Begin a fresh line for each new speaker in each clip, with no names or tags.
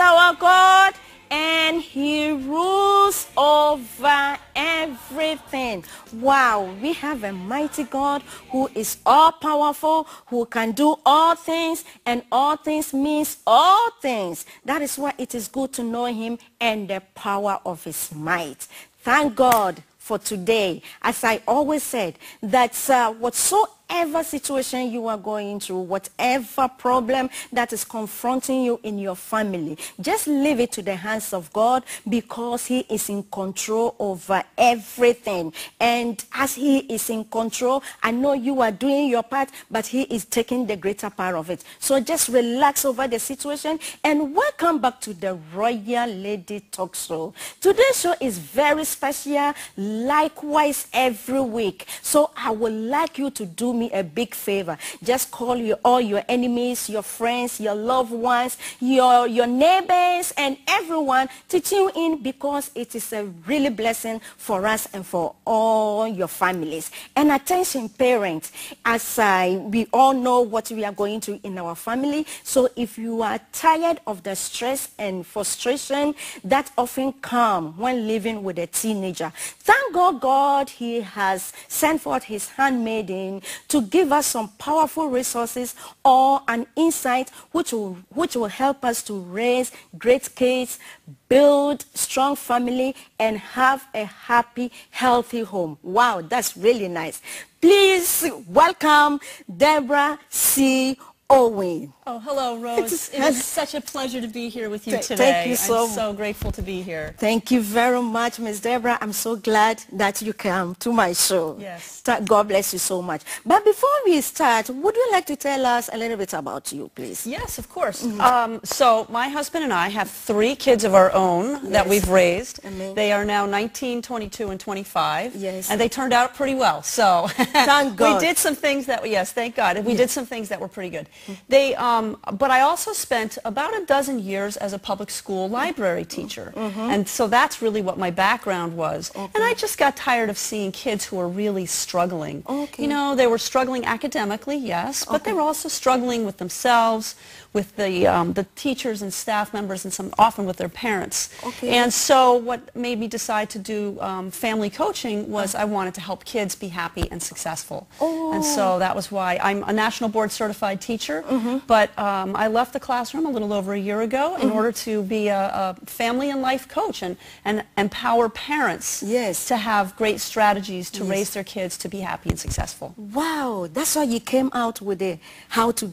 our God, and He rules over everything. Wow, we have a mighty God who is all-powerful, who can do all things, and all things means all things. That is why it is good to know Him and the power of His might. Thank God for today. As I always said, that whatsoever situation you are going through, whatever problem that is confronting you in your family, just leave it to the hands of God, because He is in control over everything. And as He is in control, I know you are doing your part, but He is taking the greater part of it. So just relax over the situation, and welcome back to the Royal Lady Talk Show. Today's show is very special, likewise every week. So I would like you to do me a big favor. Just call all your enemies, your friends, your loved ones, your neighbors, and everyone to tune in, because it is a really blessing for us and for all your families. And attention parents, as we all know what we are going through in our family. So if you are tired of the stress and frustration that often come when living with a teenager, thank God He has sent forth His handmaiden to give us some powerful resources or an insight which will help us to raise great kids, build strong family, and have a happy, healthy home. Wow, that's really nice. Please welcome Deborah C. Owen.
Oh, hello, Rose. It is such a pleasure to be here with you today.
Thank you so much.
I'm so grateful to be here.
Thank you very much, Miss Deborah. I'm so glad that you came to my show.
Yes.
God bless you so much. But before we start, would you like to tell us a little bit about you, please?
Yes, of course. So my husband and I have 3 kids of our own that we've raised.
Amen.
They are now 19, 22, and 25.
Yes.
And they turned out pretty well. So
thank God.
We did some things that, yes, thank God. We did some things that were pretty good. They, but I also spent about a dozen years as a public school library teacher. And so that's really what my background was. And I just got tired of seeing kids who were really struggling. You know, they were struggling academically, yes, but they were also struggling with themselves, with the teachers and staff members, and often with their parents. And so what made me decide to do family coaching was I wanted to help kids be happy and successful. And so that was why I'm a national board certified teacher, but I left the classroom a little over a year ago in order to be a family and life coach and empower parents to have great strategies to raise their kids to be happy and successful.
Wow, that's why you came out with the how to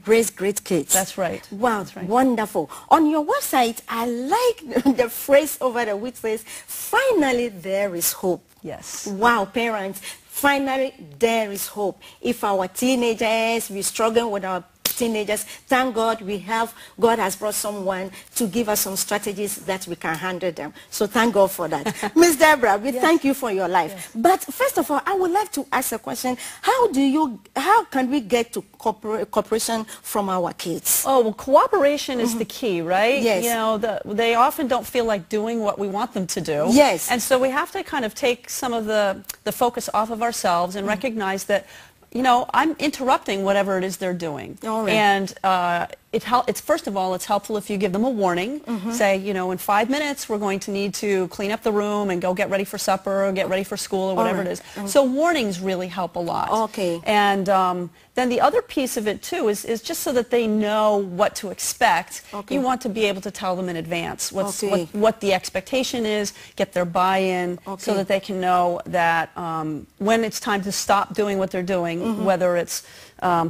raise great kids.
That's right.
Wow,
that's right.
Wonderful. On your website, I like the phrase over there which says, finally there is hope.
Yes.
Wow, parents, finally there is hope. If our teenagers, we struggle with our teenagers, thank God God has brought someone to give us some strategies that we can handle them. So thank God for that. Miss Deborah, we thank you for your life. But first of all, I would like to ask a question. How can we get to cooperation from our kids?
Oh, well, cooperation is the key, right?
Yes.
You know, they often don't feel like doing what we want them to do.
Yes.
And so we have to kind of take some of the focus off of ourselves and recognize that, you know, I'm interrupting whatever it is they're doing. And first of all, it's helpful if you give them a warning. Say, you know, in 5 minutes we're going to need to clean up the room and go get ready for supper or get ready for school or whatever it is. So warnings really help a lot. And then the other piece of it too is just so that they know what to expect. You want to be able to tell them in advance what the expectation is, get their buy-in so that they can know that when it's time to stop doing what they're doing, whether it's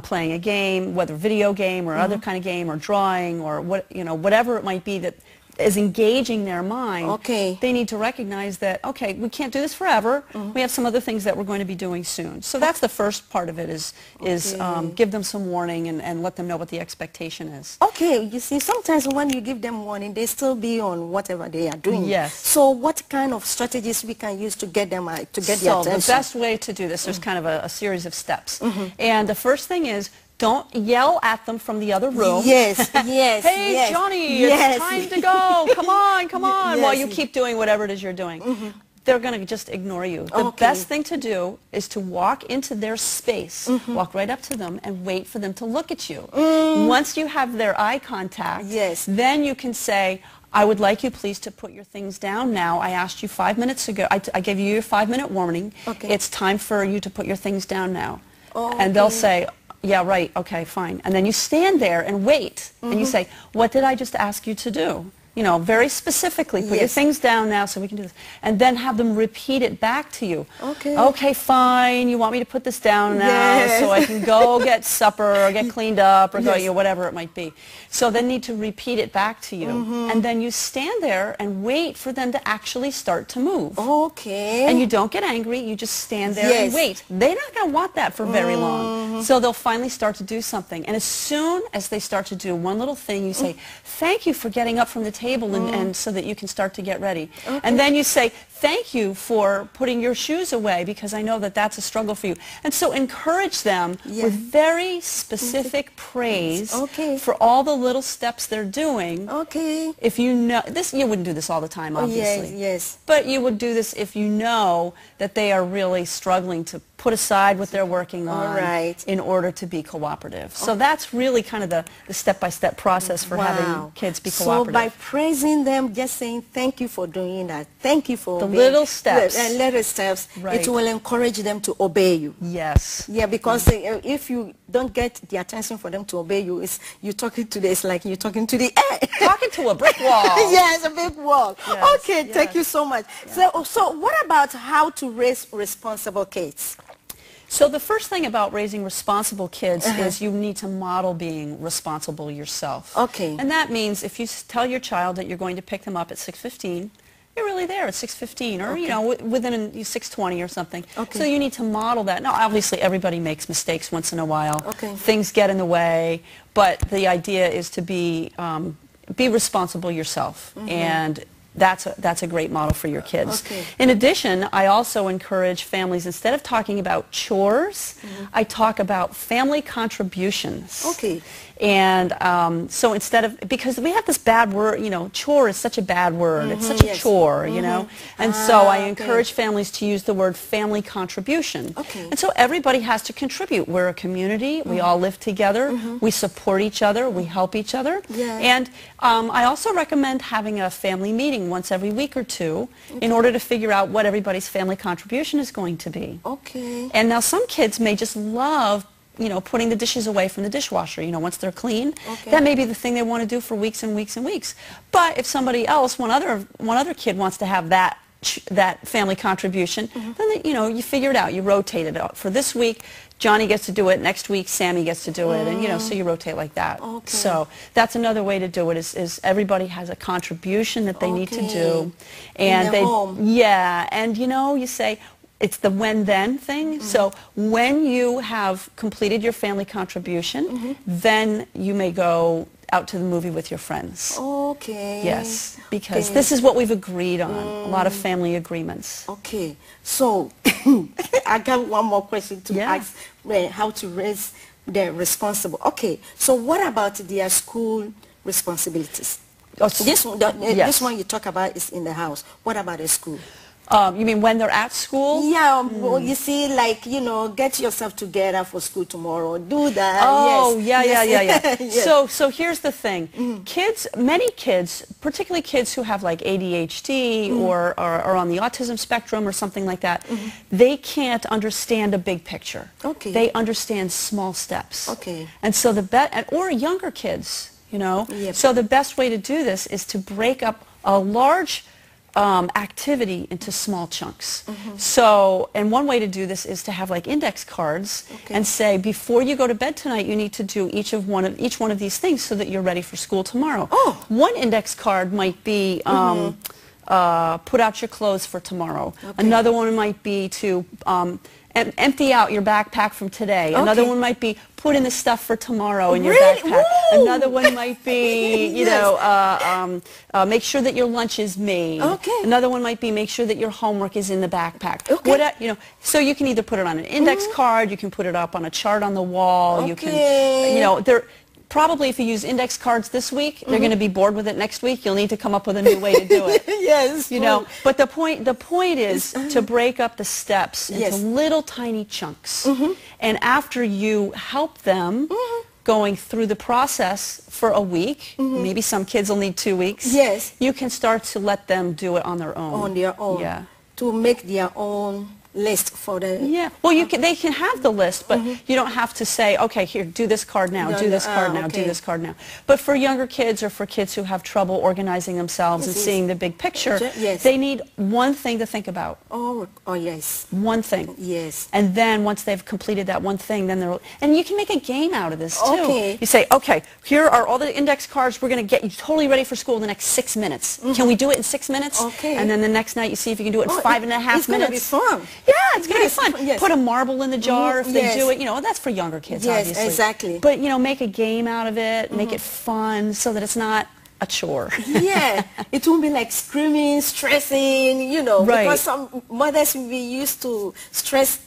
playing a game, whether video game or other kind of game or drawing or whatever it might be that is engaging their mind, they need to recognize that, okay, we can't do this forever. We have some other things that we're going to be doing soon. So that's the first part of it is give them some warning and let them know what the expectation is.
You see, sometimes when you give them warning, they still be on whatever they are doing.
Yes.
So what kind of strategies we can use to get them their attention?
So the best way to do this, there's kind of a series of steps. And the first thing is, don't yell at them from the other room.
Yes.
Hey, Johnny, it's time to go. Come on, come on. While you keep doing whatever it is you're doing. they're going to just ignore you. The best thing to do is to walk into their space, walk right up to them, and wait for them to look at you. Once you have their eye contact, then you can say, I would like you please to put your things down now. I asked you 5 minutes ago, I gave you your 5-minute warning. It's time for you to put your things down now. And they'll say, yeah, right, okay, fine. And then you stand there and wait, and you say, what did I just ask you to do? You know, very specifically, put your things down now so we can do this. And then have them repeat it back to you. Okay, fine, you want me to put this down now so I can go get supper or get cleaned up or go, you know, whatever it might be. So they need to repeat it back to you. And then you stand there and wait for them to actually start to move. And you don't get angry, you just stand there and wait. They're not going to want that for very long. So they'll finally start to do something. And as soon as they start to do one little thing, you say, thank you for getting up from the table and so that you can start to get ready. And then you say, thank you for putting your shoes away because I know that that's a struggle for you. And so encourage them with very specific praise for all the little steps they're doing. If you know, this, you wouldn't do this all the time, obviously. But you would do this if you know that they are really struggling to put aside what they're working on in order to be cooperative. So that's really kind of the step-by-step process for having kids be cooperative.
So by praising them, just saying thank you for doing that, thank you for
the little steps,
little steps, it will encourage them to obey you. Yeah, because if you don't get the attention for them to obey you, it's you're talking to this like you're talking to the air.
Talking to a brick wall.
Yes, a big wall. Thank you so much. So what about how to raise responsible kids?
So the first thing about raising responsible kids is you need to model being responsible yourself. And that means if you tell your child that you're going to pick them up at 6:15, you're really there at 6:15 or, you know, within 6:20 or something. So you need to model that. Now, obviously, everybody makes mistakes once in a while. Things get in the way, but the idea is to be responsible yourself. And that's a great model for your kids. In addition, I also encourage families, instead of talking about chores, I talk about family contributions. And so instead of, because we have this bad word, you know, chore is such a bad word. It's such a chore, you know. And so I encourage families to use the word family contribution. And so everybody has to contribute. We're a community. We all live together. We support each other. We help each other. And I also recommend having a family meeting once every week or two in order to figure out what everybody's family contribution is going to be. And now some kids may just love, you know, putting the dishes away from the dishwasher, you know, once they're clean. That may be the thing they want to do for weeks and weeks and weeks. But if somebody else, one other kid wants to have that family contribution, then, you know, you figure it out. You rotate it out. For this week, Johnny gets to do it. Next week, Sammy gets to do it. And, you know, so you rotate like that. So that's another way to do it is everybody has a contribution that they need to do. And and, you know, you say, it's the when-then thing. So when you have completed your family contribution, then you may go out to the movie with your friends. Yes, because this is what we've agreed on. A lot of family agreements.
So I got one more question to ask, how to raise the responsible. So what about their school responsibilities? This one you talk about is in the house. What about the school?
You mean when they're at school?
Yeah, well, you see, like, you know, get yourself together for school tomorrow. Do that.
So here's the thing. Many kids, particularly kids who have like ADHD or are on the autism spectrum or something like that, they can't understand a big picture. They understand small steps. And so or younger kids, you know. So the best way to do this is to break up a large activity into small chunks. So, and one way to do this is to have like index cards and say, before you go to bed tonight, you need to do each one of these things so that you're ready for school tomorrow. One index card might be put out your clothes for tomorrow. Another one might be to empty out your backpack from today. Another one might be put in the stuff for tomorrow in your backpack. Another one might be, you know, make sure that your lunch is made. Another one might be make sure that your homework is in the backpack. You know, so you can either put it on an index card, you can put it up on a chart on the wall, you can, you know, probably if you use index cards this week, they're going to be bored with it next week. You'll need to come up with a new way to do it.
Yes.
You know, but the point is to break up the steps into little tiny chunks. And after you help them going through the process for a week, maybe some kids will need 2 weeks.
Yes.
You can start to let them do it on their own.
On their own.
Yeah.
To make their own list for the...
Yeah. Well, they can have the list, but you don't have to say, okay, here, do this card now, do this card now, do this card now. But for younger kids or for kids who have trouble organizing themselves and seeing the big picture, they need one thing to think about.
Oh, yes.
One thing.
Yes.
And then once they've completed that one thing, then they're... And you can make a game out of this, too.
Okay.
You say, okay, here are all the index cards. We're going to get you totally ready for school in the next 6 minutes. Can we do it in 6 minutes?
Okay.
And then the next night you see if you can do it in 5.5 minutes.
It's going to be fun.
Yeah, it's going to be fun. Yes. Put a marble in the jar if they do it. You know, that's for younger kids, obviously.
Yes, exactly.
But, you know, make a game out of it, make it fun so that it's not a chore.
Yeah, it won't be like screaming, stressing, you know,
right.
Because some mothers, we used to stress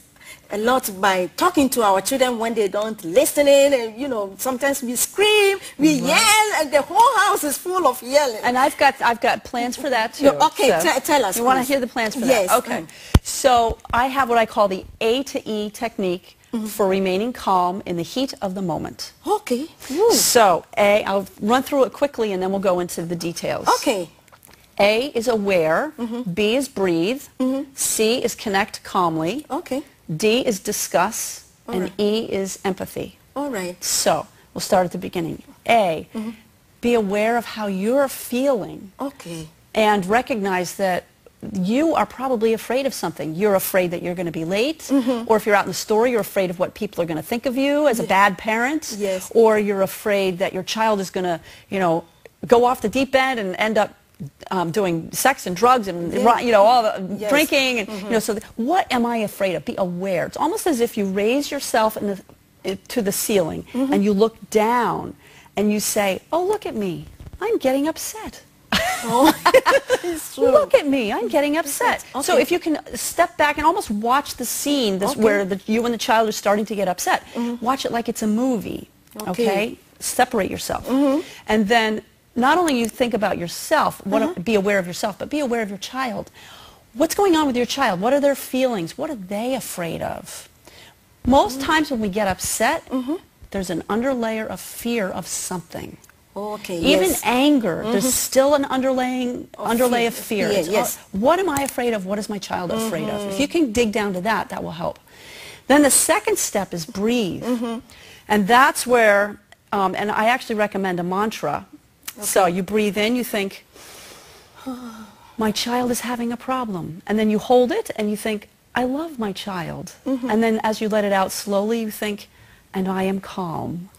a lot by talking to our children when they don't listen in, and you know, sometimes we scream, we yell, and the whole house is full of yelling.
And I've got plans for that too.
Okay,
so
tell us.
You want to hear the plans for that?
Yes.
Okay. So I have what I call the A to E technique for remaining calm in the heat of the moment.
Okay.
So A, I'll run through it quickly and then we'll go into the details.
Okay.
A is aware, B is breathe, C is connect calmly,
okay.
D is discuss, and E is empathy.
All right.
So we'll start at the beginning. A, be aware of how you're feeling.
Okay.
And recognize that you are probably afraid of something. You're afraid that you're going to be late, or if you're out in the store, you're afraid of what people are going to think of you as a bad parent,
Yes.
or you're afraid that your child is going to, you know, go off the deep end and end up doing sex and drugs and you know, all the drinking and you know. So what am I afraid of? Be aware. It's almost as if you raise yourself to the ceiling and you look down and you say, "Oh, look at me! I'm getting upset."
Oh, it's true.
Look at me! I'm getting upset. Okay. So if you can step back and almost watch the scene where you and the child are starting to get upset, watch it like it's a movie. Okay? Separate yourself, and then. Not only you think about yourself, be aware of yourself, but be aware of your child. What's going on with your child? What are their feelings? What are they afraid of? Most times when we get upset, there's an underlayer of fear of something.
Okay.
Even anger, there's still an underlay of fear.
Yes.
What am I afraid of? What is my child afraid of? If you can dig down to that, that will help. Then the second step is breathe. And that's where, and I actually recommend a mantra. So you breathe in, you think, my child is having a problem. And then you hold it and you think, I love my child. And then as you let it out slowly, you think, and I am calm.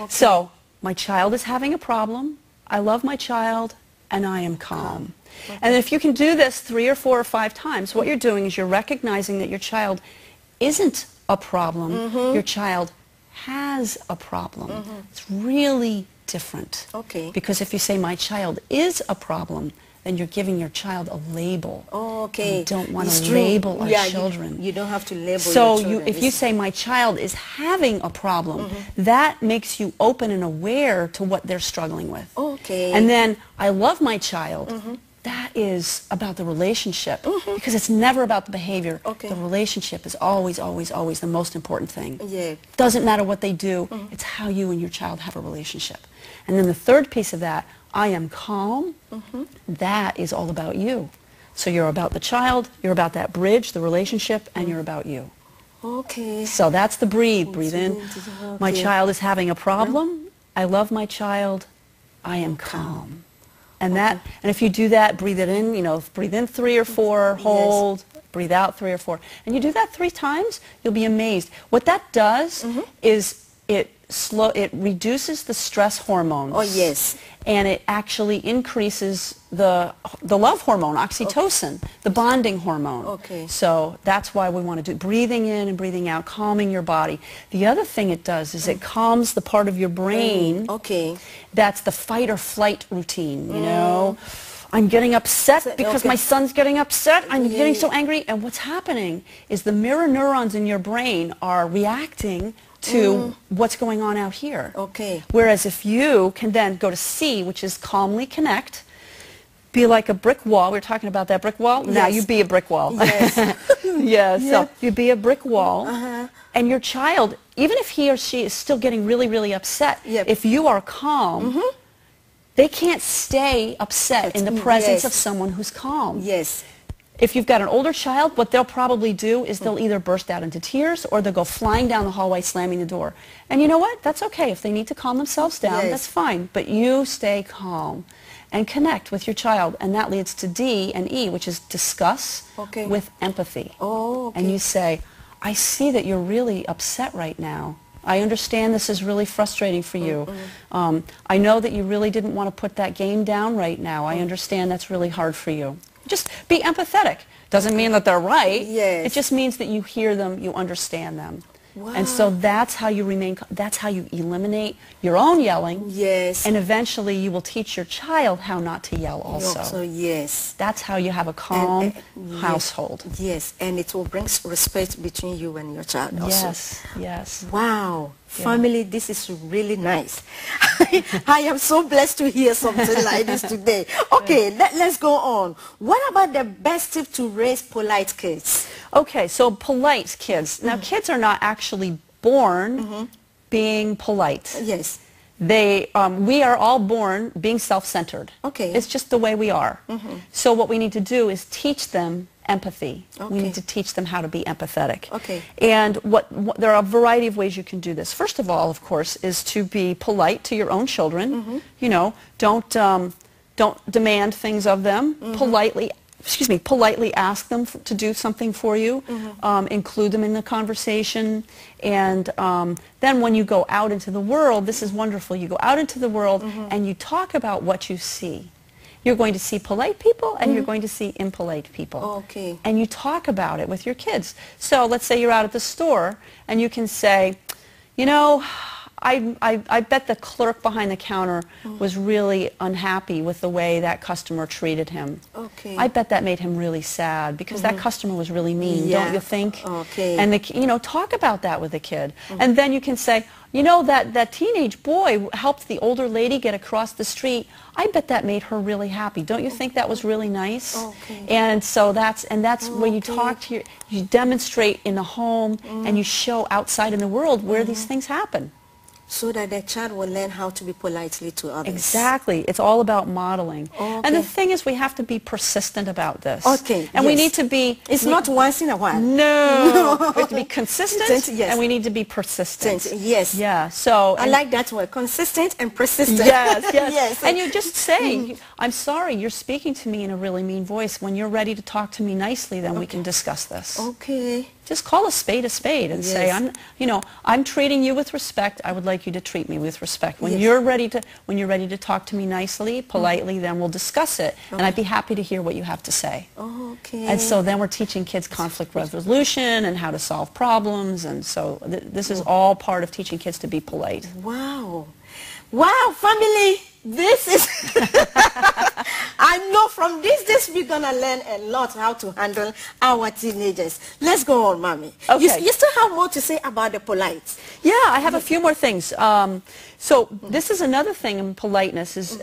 So my child is having a problem, I love my child, and I am calm. And if you can do this 3 or 4 or 5 times, what you're doing is you're recognizing that your child isn't a problem, your child has a problem. It's really different.
Okay.
Because if you say my child is a problem, then you're giving your child a label.
Okay.
We don't want to label our children.
You don't have to label
so
your children.
If you say my child is having a problem, that makes you open and aware to what they're struggling with.
Okay.
And then I love my child. That is about the relationship, because it's never about the behavior.
Okay.
The relationship is always, always, always the most important thing.
Yeah.
Doesn't matter what they do, it's how you and your child have a relationship. And then the third piece of that, I am calm, that is all about you. So you're about the child, you're about that bridge, the relationship, and you're about you.
Okay.
So that's the breathe. Breathe in. My child is having a problem. I love my child. I am calm. And and if you do that, breathe it in, you know, breathe in 3 or 4, hold, breathe out 3 or 4. And you do that 3 times, you'll be amazed. What that does is it reduces the stress hormones.
Oh, yes.
And it actually increases the love hormone, oxytocin, the bonding hormone.
Okay.
So that's why we want to do breathing in and breathing out, calming your body. The other thing it does is it calms the part of your brain
Okay.
that's the fight or flight routine, you know. I'm getting upset because
okay.
my son's getting upset. I'm getting so angry. And what's happening is the mirror neurons in your brain are reacting to what's going on out here.
Okay.
Whereas if you can then go to C, which is calmly connect, be like a brick wall. We were talking about that brick wall.
Yes.
Now you be a brick wall.
Yes.
Yeah, so you be a brick wall,
Uh-huh.
and your child, even if he or she is still getting really, really upset,
Yep.
if you are calm, they can't stay upset in the presence of someone who's calm.
Yes.
If you've got an older child, what they'll probably do is they'll either burst out into tears or they'll go flying down the hallway slamming the door. And you know what? That's okay. If they need to calm themselves down,
Yes.
that's fine. But you stay calm and connect with your child. And that leads to D and E, which is discuss with empathy.
Oh, okay.
And you say, I see that you're really upset right now. I understand this is really frustrating for you. I know that you really didn't want to put that game down right now. I understand that's really hard for you. Just be empathetic. Doesn't mean that they're right.
Yes.
It just means that you hear them, you understand them.
Wow.
And so that's how you that's how you eliminate your own yelling.
Yes.
And eventually you will teach your child how not to yell also.
So yes.
That's how you have a calm household.
Yes, and it will bring respect between you and your child also.
Yes, yes.
Wow. Family, this is really nice. I am so blessed to hear something like this today. Okay, let's go on. What about the best tip to raise polite kids?
Okay, so polite kids. Now, kids are not actually born being polite.
Yes.
We are all born being self-centered.
Okay.
It's just the way we are. So what we need to do is teach them empathy. We need to teach them how to be empathetic.
Okay.
And there are a variety of ways you can do this. First of all, of course, is to be polite to your own children. You know, don't demand things of them. Politely ask them to do something for you. Include them in the conversation. And then when you go out into the world, this is wonderful. You go out into the world and you talk about what you see. You're going to see polite people and you're going to see impolite people.
Okay.
And you talk about it with your kids. So let's say you're out at the store and you can say, you know, I bet the clerk behind the counter was really unhappy with the way that customer treated him.
Okay.
I bet that made him really sad because that customer was really mean, don't you think?
Okay.
And you know, talk about that with the kid. And then you can say, you know, that teenage boy helped the older lady get across the street. I bet that made her really happy. Don't you think that was really nice?
Okay.
And so that's where you talk to you demonstrate in the home and you show outside in the world where these things happen.
So that the child will learn how to be politely to others.
Exactly. It's all about modeling.
Okay.
And the thing is, we have to be persistent about this.
Okay.
And we need to be...
It's not once in a while.
No. We have to be consistent,
Yes.
and we need to be persistent.
Yes.
Yeah. So...
I like that word, consistent and persistent.
Yes, yes.
Yes.
And you just say, I'm sorry, you're speaking to me in a really mean voice. When you're ready to talk to me nicely, then we can discuss this.
Okay.
Just call a spade and say, I'm treating you with respect. I would like you to treat me with respect. When you're ready to talk to me nicely, politely, then we'll discuss it. And I'd be happy to hear what you have to say.
Okay.
And so then we're teaching kids conflict resolution and how to solve problems. And so this is all part of teaching kids to be polite.
Wow. Wow, family. This is... I know from this we're going to learn a lot how to handle our teenagers. Let's go on, Mommy.
Okay.
You still have more to say about the polite.
Yeah, I have a few more things. So this is another thing in politeness is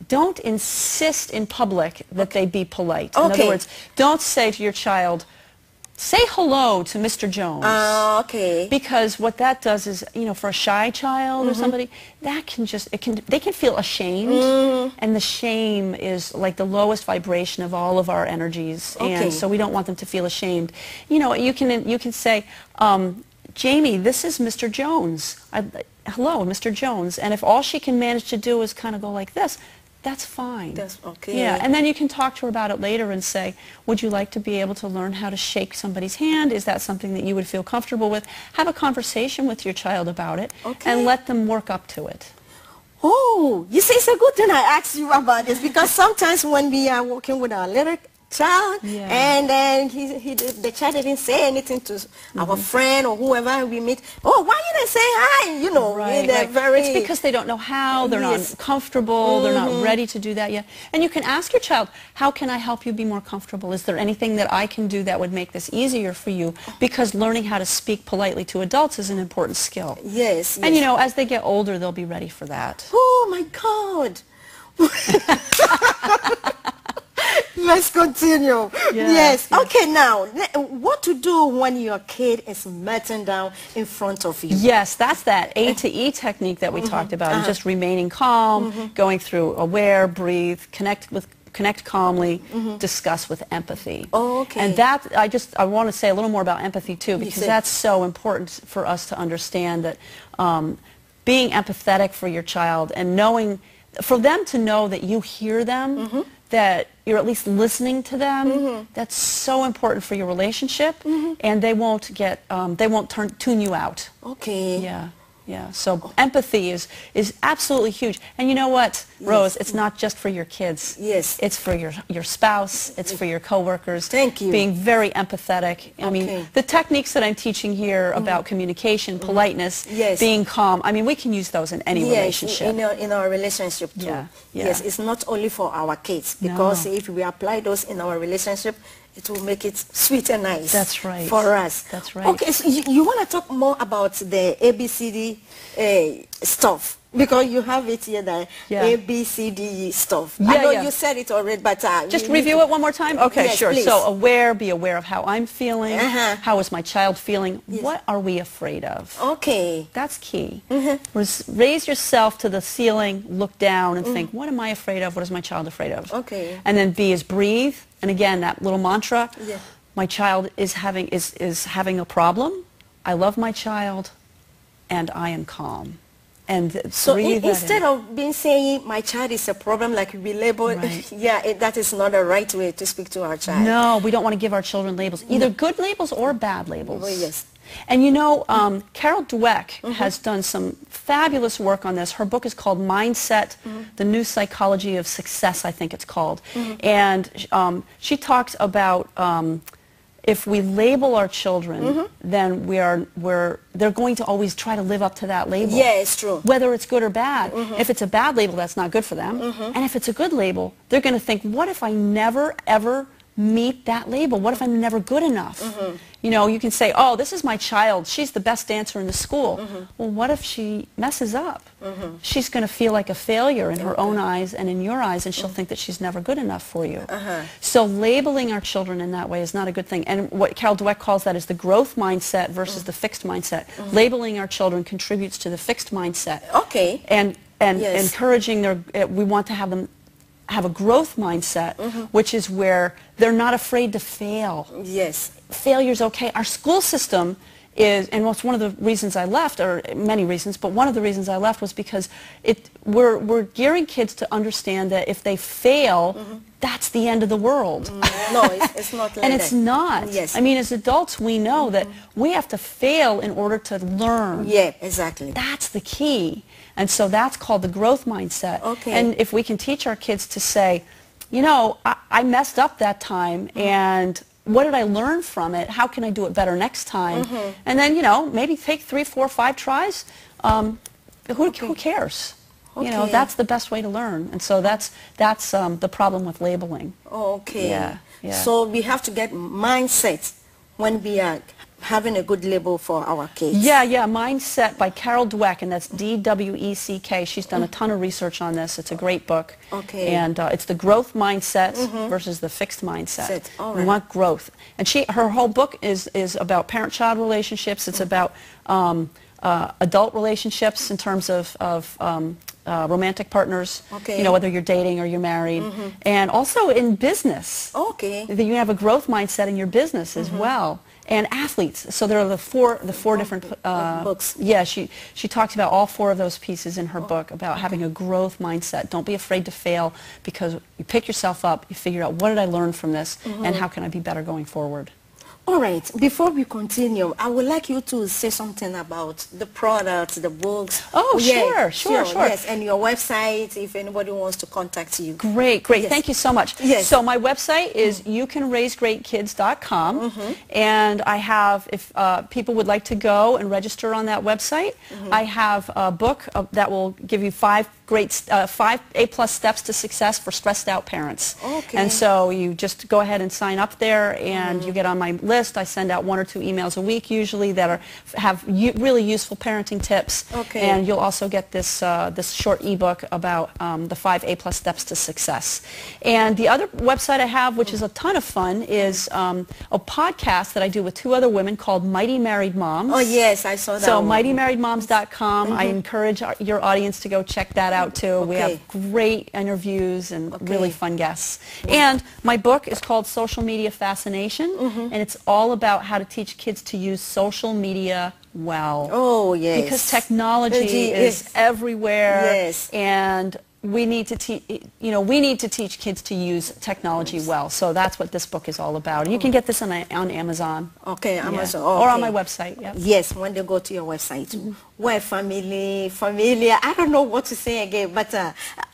don't insist in public that they be polite. In other words, don't say to your child, say hello to Mr. Jones.
Okay.
Because what that does is, you know, for a shy child or somebody, that can just, they can feel ashamed. And the shame is like the lowest vibration of all of our energies. And so we don't want them to feel ashamed. You know, you can say, Jamie, this is Mr. Jones. Hello, Mr. Jones. And if all she can manage to do is kind of go like this, that's fine.
That's okay.
Yeah, and then you can talk to her about it later and say, would you like to be able to learn how to shake somebody's hand? Is that something that you would feel comfortable with? Have a conversation with your child about it and let them work up to it.
Oh, you see, it's a good thing I asked you about this because sometimes when we are working with our little child, and then the child didn't say anything to our friend or whoever we meet. Oh, why didn't I say hi? You know,
it's because they don't know how, they're not comfortable, they're not ready to do that yet. And you can ask your child, how can I help you be more comfortable? Is there anything that I can do that would make this easier for you? Because learning how to speak politely to adults is an important skill.
Yes.
And you know, as they get older, they'll be ready for that.
Oh my God. Let's continue. Yes. Okay, now, what to do when your kid is melting down in front of you?
Yes, that's that A to E technique that we talked about. And just remaining calm, going through aware, breathe, connect calmly, discuss with empathy.
Okay.
And that, I want to say a little more about empathy too, because that's so important for us to understand that being empathetic for your child and knowing, for them to know that you hear them, that you're at least listening to them, that's so important for your relationship, and they won't tune you out.
Okay.
Yeah. Yeah, so empathy is absolutely huge. And you know what, Rose, it's not just for your kids.
Yes.
It's for your spouse, it's for your coworkers.
Thank you.
Being very empathetic. I mean, the techniques that I'm teaching here about communication, politeness, being calm, I mean, we can use those in any relationship.
In our relationship too.
Yeah.
Yes, it's not only for our kids, because if we apply those in our relationship, it will make it sweet and nice.
That's right.
For us.
That's right.
Okay, so you want to talk more about the ABCD stuff, because you have it here, the ABCD stuff. I know you said it already, but
just review it one more time. Okay,
yes,
sure.
Please.
So be aware of how I'm feeling. How is my child feeling? What are we afraid of?
Okay.
That's key. Raise yourself to the ceiling, look down, and think, what am I afraid of? What is my child afraid of?
Okay.
And then B is breathe. And again, that little mantra, my child is having a problem. I love my child, and I am calm. And
so instead of saying my child is a problem, like we label, that is not the right way to speak to our child.
No, we don't want to give our children labels, either good labels or bad labels.
Oh, yes.
And you know, Carol Dweck has done some fabulous work on this. Her book is called Mindset, The New Psychology of Success, I think it's called. And she talks about if we label our children, then they're going to always try to live up to that label.
Yeah, it's true.
Whether it's good or bad. If it's a bad label, that's not good for them. And if it's a good label, they're going to think, what if I never, ever meet that label? What if I'm never good enough? You know, you can say, oh, this is my child. She's the best dancer in the school. Well, what if she messes up? She's going to feel like a failure in her own eyes and in your eyes, and she'll think that she's never good enough for you. So labeling our children in that way is not a good thing. And what Carol Dweck calls that is the growth mindset versus the fixed mindset. Labeling our children contributes to the fixed mindset.
Okay.
And encouraging we want to have them have a growth mindset, which is where they're not afraid to fail.
Yes.
Failure's okay. Our school system is, and it's one of the reasons I left, or many reasons, but one of the reasons I left was because we're gearing kids to understand that if they fail, that's the end of the world.
No, it's not like
and it's not.
Yes.
I mean, as adults, we know that we have to fail in order to learn.
Yeah, exactly.
That's the key. And so that's called the growth mindset.
Okay.
And if we can teach our kids to say, you know, I messed up that time, and what did I learn from it? How can I do it better next time? And then, you know, maybe take 3, 4, 5 tries. Who cares? You know, that's the best way to learn. And so that's the problem with labeling.
Okay.
Yeah.
So we have to get mindset when we are having a good label for our kids.
Yeah, Mindset by Carol Dweck, and that's D-W-E-C-K. She's done a ton of research on this. It's a great book.
Okay.
And it's the growth mindset versus the fixed mindset.
All right.
We want growth. And her whole book is about parent-child relationships. It's about adult relationships in terms of romantic partners, you know, whether you're dating or you're married, and also in business.
Okay.
You have a growth mindset in your business as well. And athletes. So there are the four different
books.
Yeah, she talks about all 4 of those pieces in her book about having a growth mindset. Don't be afraid to fail, because you pick yourself up, you figure out, what did I learn from this, and how can I be better going forward?
All right, before we continue, I would like you to say something about the products, the books.
Oh,
yeah,
sure.
Yes, and your website if anybody wants to contact you.
Great.
Yes.
Thank you so much.
Yes.
So my website is youcanraisegreatkids.com, and I have, if people would like to go and register on that website, I have a book that will give you 5 A+ steps to success for stressed out parents.
Okay.
And so you just go ahead and sign up there, and you get on my list. I send out 1 or 2 emails a week usually that have really useful parenting tips.
Okay.
And you'll also get this this short ebook about the 5 A+ steps to success. And the other website I have, which is a ton of fun, is a podcast that I do with 2 other women called Mighty Married Moms.
Oh yes, I saw that.
So
one.
mightymarriedmoms.com. I encourage your audience to go check that out too.
Okay.
We have great interviews and really fun guests. And my book is called Social Media Fascination, and it's all about how to teach kids to use social media well.
Oh yes.
Because technology is everywhere.
Yes.
And we need to teach, we need to teach kids to use technology well. So that's what this book is all about. And you can get this on Amazon.
Okay, Amazon.
Yeah.
Okay.
Or on my website. Yep.
Yes, when they go to your website. We're familiar. I don't know what to say again, but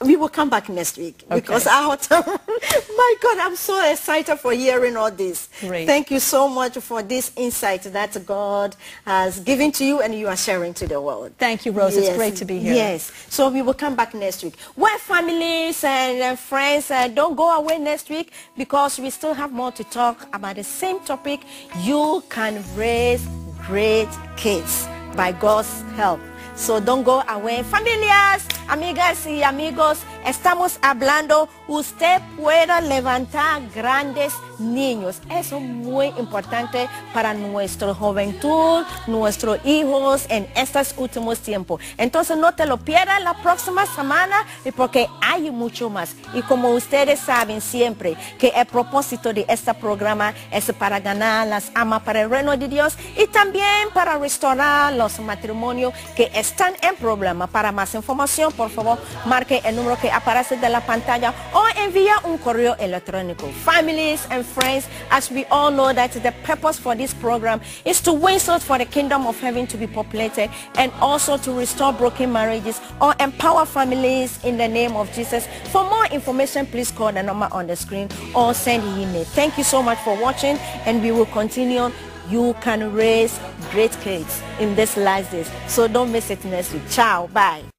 we will come back next week because our time. My God, I'm so excited for hearing all this.
Great.
Thank you so much for this insight that God has given to you and you are sharing to the world.
Thank you, Rose.
Yes.
It's great to be here.
Yes. So we will come back next week. We're families and friends. Don't go away next week because we still have more to talk about the same topic. You can raise great kids by God's help. So don't go away. Familias, amigas y amigos, estamos hablando, usted puede levantar grandes niños. Eso es muy importante para nuestra juventud, nuestros hijos en estos últimos tiempos. Entonces no te lo pierdas la próxima semana porque hay mucho más. Y como ustedes saben siempre que el propósito de este programa es para ganar las almas para el reino de Dios y también para restaurar los matrimonios que están en problema. Para más información, por favor, marque el número que aparece de la pantalla o envía un correo electrónico. Families and friends, as we all know that the purpose for this program is to win souls for the kingdom of heaven to be populated and also to restore broken marriages or empower families in the name of Jesus. For more information, please call the number on the screen or send an email. Thank you so much for watching, and we will continue. You can raise great kids in these last days. So don't miss it next week. Ciao. Bye.